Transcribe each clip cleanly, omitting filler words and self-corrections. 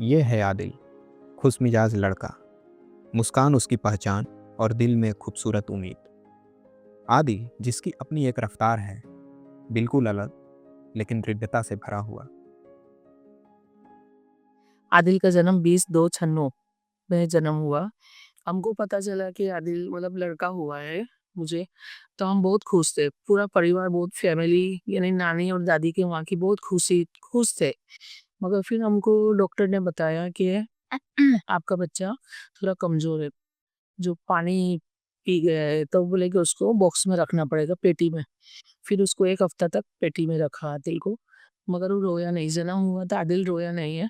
ये है आदिल, खुशमिजाज लड़का, मुस्कान उसकी पहचान और दिल में खूबसूरत उम्मीद। आदिल जिसकी अपनी एक रफ्तार है, बिल्कुल अलग लेकिन दृढ़ता से भरा हुआ। आदिल का जन्म 20/2/96 में जन्म हुआ। हमको पता चला कि आदिल मतलब लड़का हुआ है मुझे, तो हम बहुत खुश थे। पूरा परिवार बहुत फैमिली यानी नानी और दादी के वहाँ की बहुत खुश थे। मगर फिर हमको डॉक्टर ने बताया कि आपका बच्चा थोड़ा कमज़ोर है, जो पानी पी गया है, तो बोले कि उसको बॉक्स में रखना पड़ेगा, पेटी में। फिर उसको 1 हफ्ता तक पेटी में रखा आदिल को, मगर वो रोया नहीं। जन्म हुआ था, आदिल रोया नहीं है।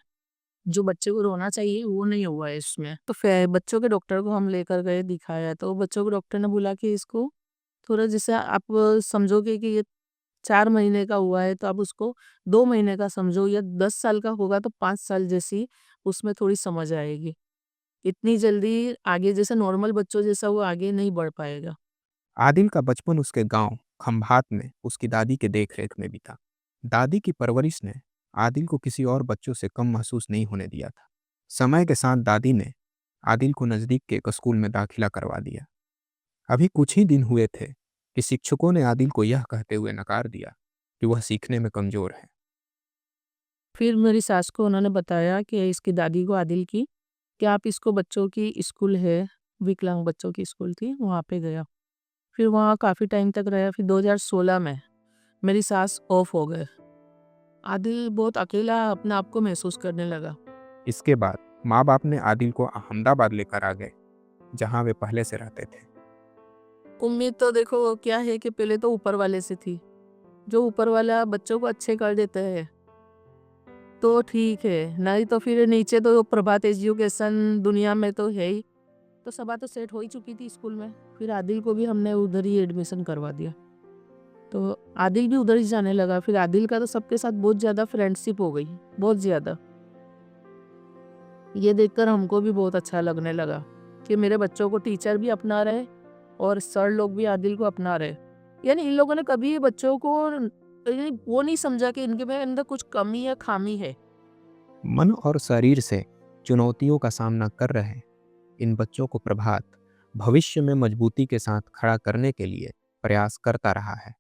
जो बच्चे को रोना चाहिए वो नहीं हुआ है इसमें। तो फिर बच्चों के डॉक्टर को हम लेकर गए, दिखाया, तो बच्चों के डॉक्टर ने बोला कि इसको थोड़ा जैसे आप समझोगे कि ये 4 महीने का हुआ है तो आप उसको 2 महीने का समझो, या 10 साल का होगा तो 5 साल जैसी उसमें थोड़ी समझ आएगी। इतनी जल्दी आगे जैसे नॉर्मल बच्चों जैसा वो आगे नहीं बढ़ पाएगा। आदिल का बचपन उसके गांव खंभात में उसकी दादी के देखरेख में बीता। दादी की परवरिश ने आदिल को किसी और बच्चों से कम महसूस नहीं होने दिया था। समय के साथ दादी ने आदिल को नज़दीक के एक स्कूल में दाखिला करवा दिया। अभी कुछ ही दिन हुए थे कि शिक्षकों ने आदिल को यह कहते हुए नकार दिया कि वह सीखने में कमज़ोर है। फिर मेरी सास को उन्होंने बताया कि इसकी दादी को आदिल की, कि आप इसको बच्चों की स्कूल है, विकलांग बच्चों की स्कूल थी, वहाँ पे गया। फिर वहाँ काफ़ी टाइम तक रहा। फिर 2016 में मेरी सास ऑफ हो गए। आदिल बहुत अकेला अपने आप को महसूस करने लगा। इसके बाद माँ बाप ने आदिल को अहमदाबाद लेकर आ गए, जहाँ वे पहले से रहते थे। उम्मीद तो देखो क्या है कि पहले तो ऊपर वाले से थी। जो ऊपर वाला बच्चों को अच्छे कर देता है तो ठीक है, नहीं तो फिर नीचे तो प्रभात एजुकेशन दुनिया में तो है ही। तो सभा तो सेट हो ही चुकी थी स्कूल में। फिर आदिल को भी हमने उधर ही एडमिशन करवा दिया, तो आदिल भी उधर ही जाने लगा। फिर आदिल का तो सबके साथ बहुत ज़्यादा फ्रेंडशिप हो गई, बहुत ज़्यादा। ये देखकर हमको भी बहुत अच्छा लगने लगा कि मेरे बच्चों को टीचर भी अपना रहे और सर लोग भी आदिल को अपना रहे। यानी इन लोगों ने कभी बच्चों को यानी वो नहीं समझा कि इनके में अंदर कुछ कमी या खामी है। मन और शरीर से चुनौतियों का सामना कर रहे इन बच्चों को प्रभात भविष्य में मजबूती के साथ खड़ा करने के लिए प्रयास करता रहा है।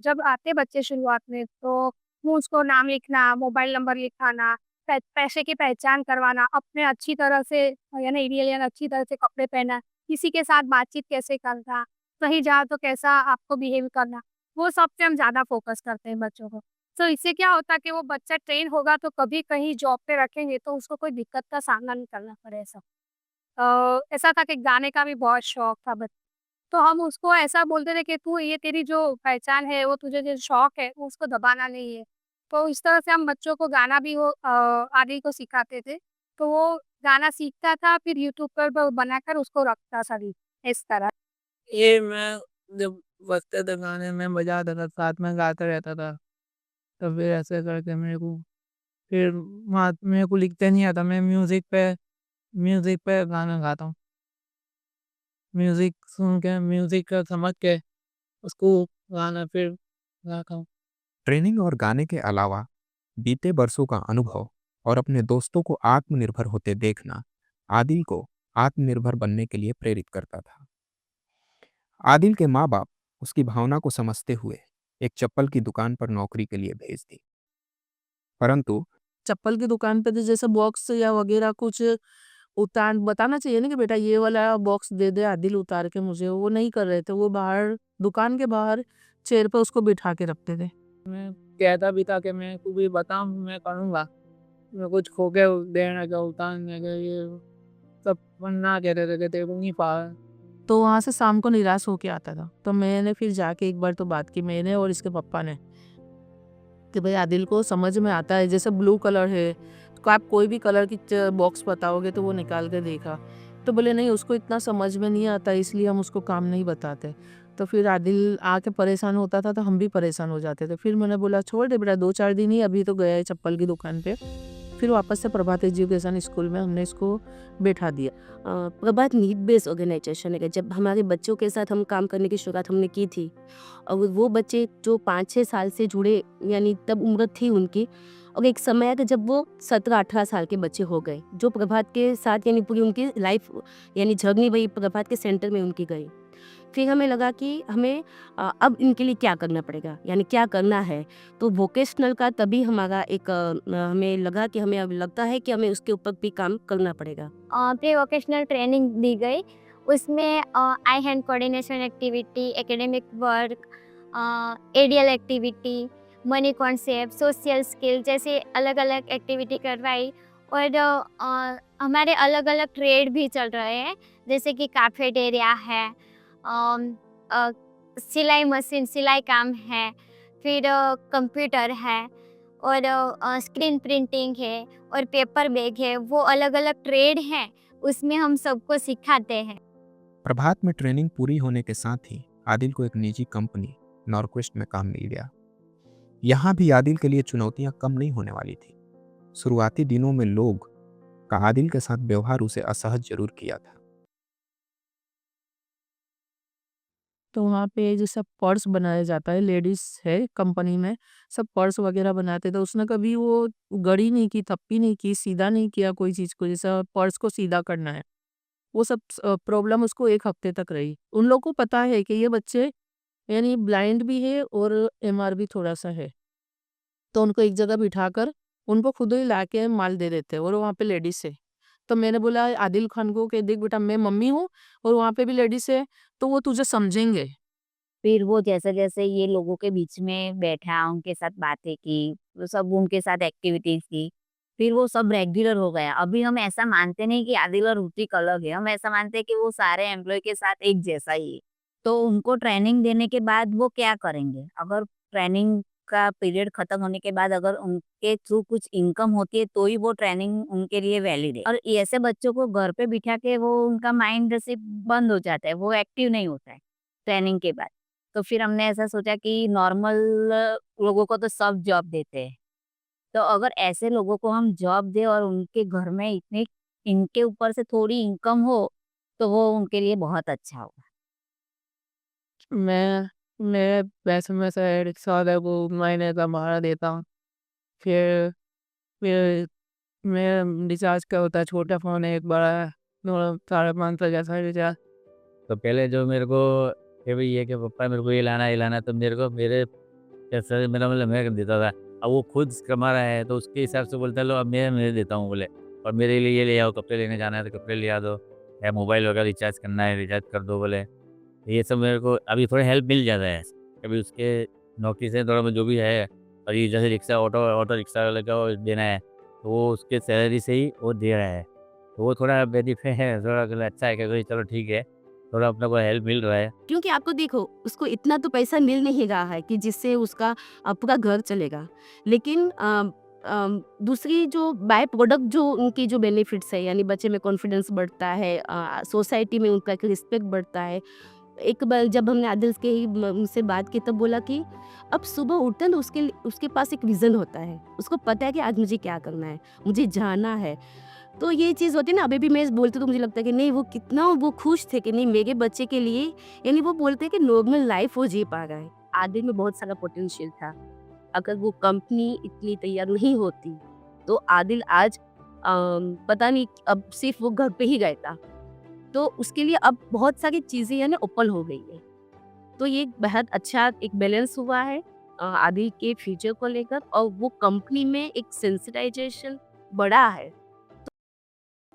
जब आते बच्चे शुरुआत में तो वो उसको नाम लिखना, मोबाइल नंबर लिखाना, पैसे की पहचान करवाना, अपने अच्छी तरह से यानी रियल अच्छी तरह से कपड़े पहनना, किसी के साथ बातचीत कैसे करना, कहीं जाओ तो कैसा आपको बिहेव करना, वो सब पे हम ज़्यादा फ़ोकस करते हैं बच्चों को। तो इससे क्या होता है कि वो बच्चा ट्रेन होगा तो कभी कहीं जॉब पे रखेंगे तो उसको कोई दिक्कत का सामना नहीं करना पड़े ऐसा। ऐसा था कि गाने का भी बहुत शौक था तो हम उसको ऐसा बोलते थे कि तू ये तेरी जो पहचान है, वो तुझे जो शौक है, वो उसको दबाना नहीं है। तो इस तरह से हम बच्चों को गाना भी वो आदि को सिखाते थे। तो वो गाना सीखता था, फिर यूट्यूब पर बनाकर उसको रखता था भी, इस तरह। ये मैं जब बजते थे गाने में बजाता था, साथ में गाता रहता था। तो फिर ऐसे करके फिर मेरे को लिखते नहीं आता। मैं म्यूज़िक पे गाना गाता हूँ। म्यूज़िक सुन के, म्यूज़िक को समझ के उसको गाना फिर गाता हूँ। ट्रेनिंग और गाने के अलावा बीते बरसों का अनुभव और अपने दोस्तों को आत्मनिर्भर होते देखना आदिल को आत्मनिर्भर बनने के लिए प्रेरित करता था। आदिल के माँ बाप उसकी भावना को समझते हुए एक चप्पल की दुकान पर नौकरी के लिए भेज दी, परंतु चप्पल की दुकान पे तो जैसे बॉक्स या वगैरह कुछ उतार बताना चाहिए ना कि बेटा ये वाला बॉक्स दे दे आदिल उतार के मुझे, वो नहीं कर रहे थे। वो बाहर दुकान के बाहर चेयर पे उसको बिठा के रखते थे। मैं कहता भी था कि मैं तू भी बता, मैं करूँगा। मैं कुछ खो के देने का उतारने का ये सब मना कहते थे कि तेरे को नहीं पा। तो वहाँ से शाम को निराश होके आता था। तो मैंने फिर जाके एक बार तो बात की, मैंने और इसके पापा ने, कि भाई आदिल को समझ में आता है, जैसे ब्लू कलर है तो आप कोई भी कलर की बॉक्स बताओगे तो वो निकाल के देखा। तो बोले नहीं, उसको इतना समझ में नहीं आता, इसलिए हम उसको काम नहीं बताते। तो फिर आदिल आके परेशान होता था तो हम भी परेशान हो जाते थे। फिर मैंने बोला छोड़ दे बेटा, 2-4 दिन ही अभी तो गया है चप्पल की दुकान पे, फिर वापस से प्रभात एजुकेशन स्कूल में हमने इसको बैठा दिया। प्रभात नीड बेस्ड ऑर्गेनाइजेशन है। जब हमारे बच्चों के साथ हम काम करने की शुरुआत हमने की थी, और वो बच्चे जो 5-6 साल से जुड़े, यानी तब उम्र थी उनकी, और एक समय आया कि जब वो 17-18 साल के बच्चे हो गए, जो प्रभात के साथ यानी पूरी उनकी लाइफ यानी जर्नी वही प्रभात के सेंटर में उनकी गई। फिर हमें लगा कि हमें अब इनके लिए क्या करना पड़ेगा, यानी क्या करना है। तो वोकेशनल का तभी हमारा एक हमें लगा कि हमें अब लगता है कि हमें उसके ऊपर भी काम करना पड़ेगा। प्री वोकेशनल ट्रेनिंग दी गई। उसमें eye hand coordination activity, academic work, ADL activity, money concept, social skill जैसे अलग अलग एक्टिविटी करवाई। और हमारे अलग अलग ट्रेड भी चल रहे हैं, जैसे कि कैफेटेरिया है, सिलाई मशीन सिलाई काम है, फिर कंप्यूटर है, और स्क्रीन प्रिंटिंग है, और पेपर बैग है। वो अलग अलग ट्रेड हैं, उसमें हम सबको सिखाते हैं। प्रभात में ट्रेनिंग पूरी होने के साथ ही आदिल को एक निजी कंपनी नॉर्क्वेस्ट में काम मिल गया। यहाँ भी आदिल के लिए चुनौतियां कम नहीं होने वाली थी। शुरुआती दिनों में लोग का आदिल के साथ व्यवहार उसे असहज जरूर किया था। तो वहाँ पे जैसे पर्स बनाया जाता है, लेडीज है कंपनी में, सब पर्स वगैरह बनाते, तो उसने कभी वो गड़ी नहीं की, थप्पी नहीं की, सीधा नहीं किया कोई चीज को, जैसा पर्स को सीधा करना है। वो सब प्रॉब्लम उसको 1 हफ्ते तक रही। उन लोगों को पता है कि ये बच्चे यानी ब्लाइंड भी है और एमआर भी थोड़ा सा है, तो उनको एक जगह बिठाकर उनको खुद ही लाके माल दे देते हैं, और वहाँ पे लेडीज है। तो मैंने बोला आदिल खान को कि देख बेटा, मैं मम्मी हूँ और वहाँ पे भी लेडीज है, तो वो तुझे समझेंगे। फिर वो जैसे-जैसे ये लोगों के बीच में बैठा, उनके साथ बातें की, वो सब उनके साथ एक्टिविटीज़ की, फिर वो सब रेगुलर हो गया। अभी हम ऐसा मानते नहीं कि आदिल और ऋतिक अलग है, हम ऐसा मानते हैं कि वो सारे एम्प्लॉय के साथ एक जैसा ही है। तो उनको ट्रेनिंग देने के बाद वो क्या करेंगे? अगर ट्रेनिंग का पीरियड खत्म होने के बाद अगर उनके थ्रू कुछ इनकम होती है, तो ही वो ट्रेनिंग उनके लिए वैलिड है। और ऐसे बच्चों को घर पे बिठा के वो उनका माइंड जैसे बंद हो जाता है, वो एक्टिव नहीं होता है ट्रेनिंग के बाद। तो फिर हमने ऐसा सोचा कि नॉर्मल लोगों को तो सब जॉब देते हैं, तो अगर ऐसे लोगों को हम जॉब दें और उनके घर में इतने इनके ऊपर से थोड़ी इनकम हो, तो वो उनके लिए बहुत अच्छा होगा। मैं पैसे में से रिक्शा वाले को महीने का भाड़ा देता हूँ। फिर मैं रिचार्ज का होता है, छोटा फ़ोन है, एक बड़ा है, 550 जैसा रिचार्ज। तो पहले जो मेरे को कि भाई ये कि पापा मेरे को ये लाना है, ये लाना है, तो मेरे को मेरे पैसे मेरा मतलब मैं देता था। अब वो खुद कमा रहा है, तो उसके हिसाब से बोलता है, लो अब मैं देता हूँ बोले, और मेरे लिए ये ले आओ, कपड़े लेने जाना है तो कपड़े ले आ दो, या मोबाइल वगैरह रिचार्ज करना है रिचार्ज कर दो बोले। ये सब मेरे को अभी थोड़ा हेल्प मिल जाता है। कभी उसके नौकरी से थोड़ा बहुत जो भी है, और ये जैसे रिक्शा ऑटो रिक्शा वाले का वो देना है, तो वो उसके सैलरी से ही वो दे रहा है, तो वो थोड़ा बेनिफिट है, थोड़ा अच्छा है कि भाई चलो ठीक है, थोड़ा अपने को हेल्प मिल रहा है। क्योंकि आपको देखो, उसको इतना तो पैसा मिल नहीं रहा है कि जिससे उसका पूरा घर चलेगा। लेकिन दूसरी जो बाय प्रोडक्ट जो उनकी जो बेनिफिट्स है, यानी बच्चे में कॉन्फिडेंस बढ़ता है, सोसाइटी में उनका एक रिस्पेक्ट बढ़ता है। एक बार जब हमने आदिल के ही उनसे बात की, तब बोला कि अब सुबह उठते हैं तो उसके पास एक विज़न होता है। उसको पता है कि आज मुझे क्या करना है, मुझे जाना है। तो ये चीज़ होती है ना, अभी भी मैं बोलती हूँ तो मुझे लगता है कि नहीं, वो कितना वो खुश थे कि नहीं मेरे बच्चे के लिए, यानी वो बोलते हैं कि नॉर्मल लाइफ वो जी पा रहा है। आदिल में बहुत सारा पोटेंशियल था। अगर वो कंपनी इतनी तैयार नहीं होती, तो आदिल आज पता नहीं अब सिर्फ वो घर पे ही रहता। तो उसके लिए अब बहुत सारी चीज़ें यानी ओपन हो गई है। तो ये बहुत अच्छा एक बैलेंस हुआ है आदिल के फ्यूचर को लेकर, और वो कंपनी में एक सेंसिटाइजेशन बढ़ा है।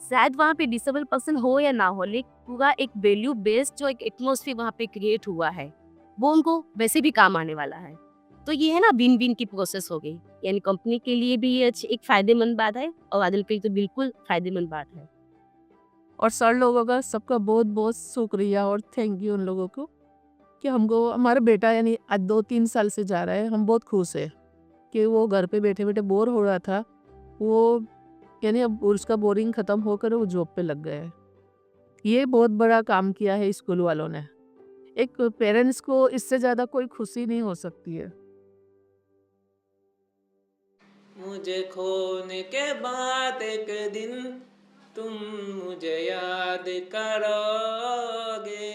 शायद वहाँ पे डिसेबल पर्सन हो या ना हो, लेकिन पूरा एक वैल्यू बेस्ड जो एक एटमॉस्फेयर वहाँ पे क्रिएट हुआ है, वो उनको वैसे भी काम आने वाला है। तो ये है ना, विन विन की प्रोसेस हो गई, यानी कंपनी के लिए भी ये एक फायदेमंद बात है, और आदिल के लिए तो बिल्कुल फायदेमंद बात है। और सर लोगों का सबका बहुत बहुत शुक्रिया और थैंक यू उन लोगों को कि हमको हमारा बेटा यानी आज 2-3 साल से जा रहा है। हम बहुत खुश है कि वो घर पे बैठे बैठे बोर हो रहा था, वो यानी अब उसका बोरिंग ख़त्म होकर वो जॉब पे लग गया है। ये बहुत बड़ा काम किया है स्कूल वालों ने। एक पेरेंट्स को इससे ज़्यादा कोई खुशी नहीं हो सकती है। मुझे खोने के बाद एक दिन तुम मुझे याद करोगे,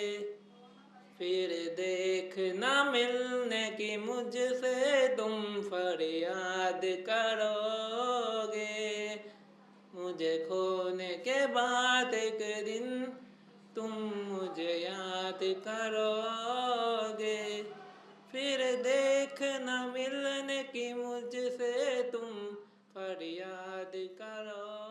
फिर देखना मिलने की मुझसे तुम फरियाद करोगे। मुझे खोने के बाद एक दिन तुम मुझे याद करोगे, फिर देखना मिलने की मुझसे तुम फरियाद करो।